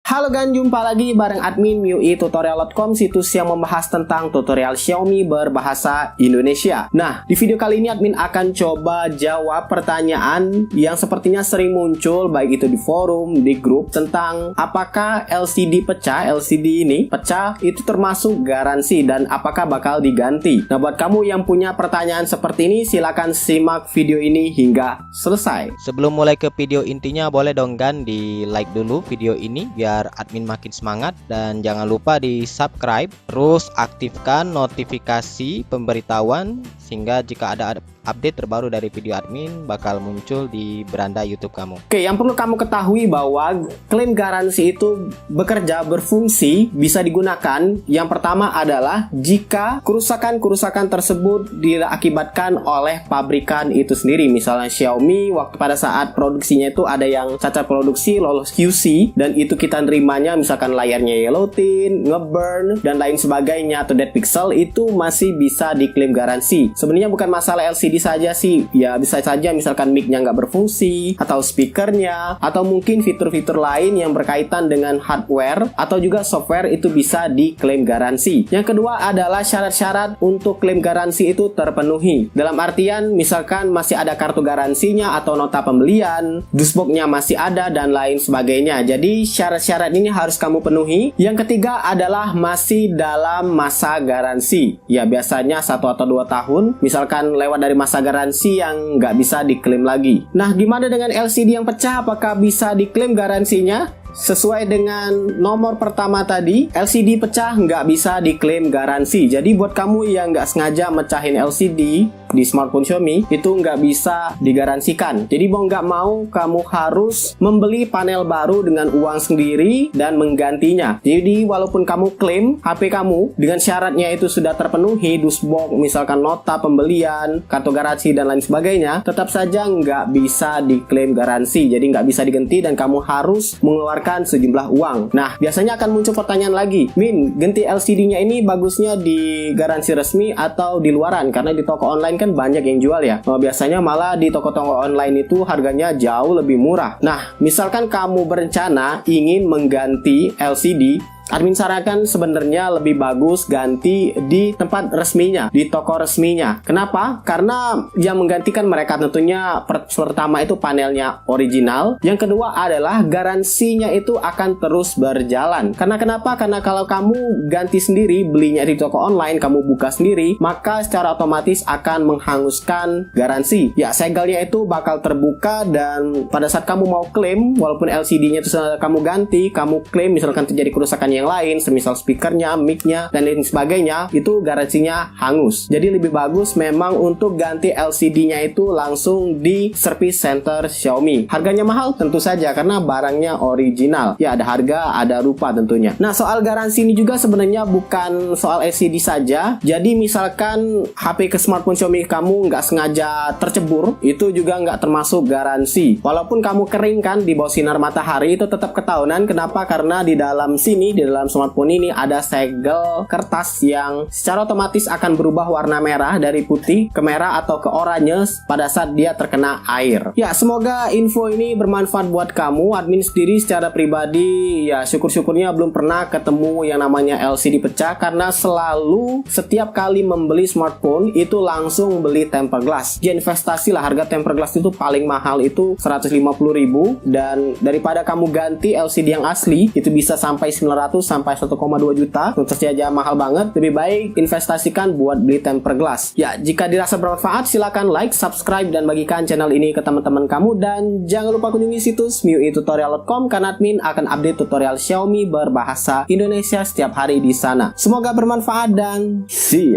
Halo gan, jumpa lagi bareng admin MIUI-tutorial.com, situs yang membahas tentang tutorial Xiaomi berbahasa Indonesia. Nah, di video kali ini admin akan coba jawab pertanyaan yang sepertinya sering muncul, baik itu di forum, di grup, tentang apakah LCD ini pecah itu termasuk garansi dan apakah bakal diganti. Nah, buat kamu yang punya pertanyaan seperti ini, silakan simak video ini hingga selesai. Sebelum mulai ke video intinya, boleh dong gan di like dulu video ini biar admin makin semangat, dan jangan lupa di subscribe, terus aktifkan notifikasi pemberitahuan sehingga jika ada update terbaru dari video admin bakal muncul di beranda YouTube kamu. Oke, yang perlu kamu ketahui bahwa klaim garansi itu bekerja, berfungsi, bisa digunakan. Yang pertama adalah jika kerusakan tersebut diakibatkan oleh pabrikan itu sendiri. Misalnya Xiaomi waktu pada saat produksinya itu ada yang cacat produksi, lolos QC, dan itu kita nerimanya misalkan layarnya yellow tint, ngeburn, dan lain sebagainya, atau dead pixel, itu masih bisa diklaim garansi. Sebenarnya bukan masalah LCD saja sih, ya bisa saja misalkan mic-nya nggak berfungsi, atau speakernya, atau mungkin fitur-fitur lain yang berkaitan dengan hardware atau juga software, itu bisa diklaim garansi. Yang kedua adalah syarat-syarat untuk klaim garansi itu terpenuhi. Dalam artian misalkan masih ada kartu garansinya atau nota pembelian, dusbox-nya masih ada, dan lain sebagainya. Jadi syarat-syarat ini harus kamu penuhi. Yang ketiga adalah masih dalam masa garansi. Ya biasanya 1 atau 2 tahun. Misalkan lewat dari masa garansi yang nggak bisa diklaim lagi. Nah, gimana dengan LCD yang pecah? Apakah bisa diklaim garansinya? Sesuai dengan nomor pertama tadi, LCD pecah nggak bisa diklaim garansi. Jadi buat kamu yang nggak sengaja mecahin LCD di smartphone Xiaomi, itu nggak bisa digaransikan. Jadi mau nggak mau kamu harus membeli panel baru dengan uang sendiri dan menggantinya. Jadi walaupun kamu klaim HP kamu dengan syaratnya itu sudah terpenuhi, dusbox, misalkan nota pembelian, kartu garansi, dan lain sebagainya, tetap saja nggak bisa diklaim garansi. Jadi nggak bisa diganti dan kamu harus mengeluarkan sejumlah uang. Nah, biasanya akan muncul pertanyaan lagi, Min, ganti LCD-nya ini bagusnya di garansi resmi atau di luaran? Karena di toko online kan banyak yang jual ya. Biasanya malah di toko-toko online itu harganya jauh lebih murah. Nah, misalkan kamu berencana ingin mengganti LCD, admin sarankan sebenarnya lebih bagus ganti di tempat resminya, di toko resminya. Kenapa? Karena yang menggantikan mereka tentunya pertama itu panelnya original. Yang kedua adalah garansinya itu akan terus berjalan. Karena kenapa? Karena kalau kamu ganti sendiri, belinya di toko online, kamu buka sendiri, maka secara otomatis akan menghanguskan garansi. Ya, segelnya itu bakal terbuka, dan pada saat kamu mau klaim, walaupun LCD-nya itu sudah kamu ganti, kamu klaim misalkan terjadi kerusakan yang lain, semisal speakernya, mic-nya, dan lain sebagainya, itu garansinya hangus. Jadi lebih bagus memang untuk ganti LCD-nya itu langsung di service center Xiaomi. Harganya mahal tentu saja karena barangnya original. Ya, ada harga, ada rupa tentunya. Nah, soal garansi ini juga sebenarnya bukan soal LCD saja. Jadi misalkan HP ke smartphone Xiaomi kamu nggak sengaja tercebur, itu juga nggak termasuk garansi. Walaupun kamu kering kan di bawah sinar matahari, itu tetap ketahuan. Kenapa? Karena di dalam sini, di dalam smartphone ini ada segel kertas yang secara otomatis akan berubah warna merah dari putih ke merah atau ke oranye pada saat dia terkena air. Ya, semoga info ini bermanfaat buat kamu. Admin sendiri secara pribadi ya syukur-syukurnya belum pernah ketemu yang namanya LCD pecah, karena selalu setiap kali membeli smartphone itu langsung beli tempered glass. Ya, investasi lah, harga tempered glass itu paling mahal itu 150.000, dan daripada kamu ganti LCD yang asli itu bisa sampai 900 sampai 1,2 juta, tentu saja mahal banget. Lebih baik investasikan buat beli tempered glass. Ya, jika dirasa bermanfaat silakan like, subscribe, dan bagikan channel ini ke teman-teman kamu, dan jangan lupa kunjungi situs MIUI-tutorial.com karena admin akan update tutorial Xiaomi berbahasa Indonesia setiap hari di sana. Semoga bermanfaat dan see ya.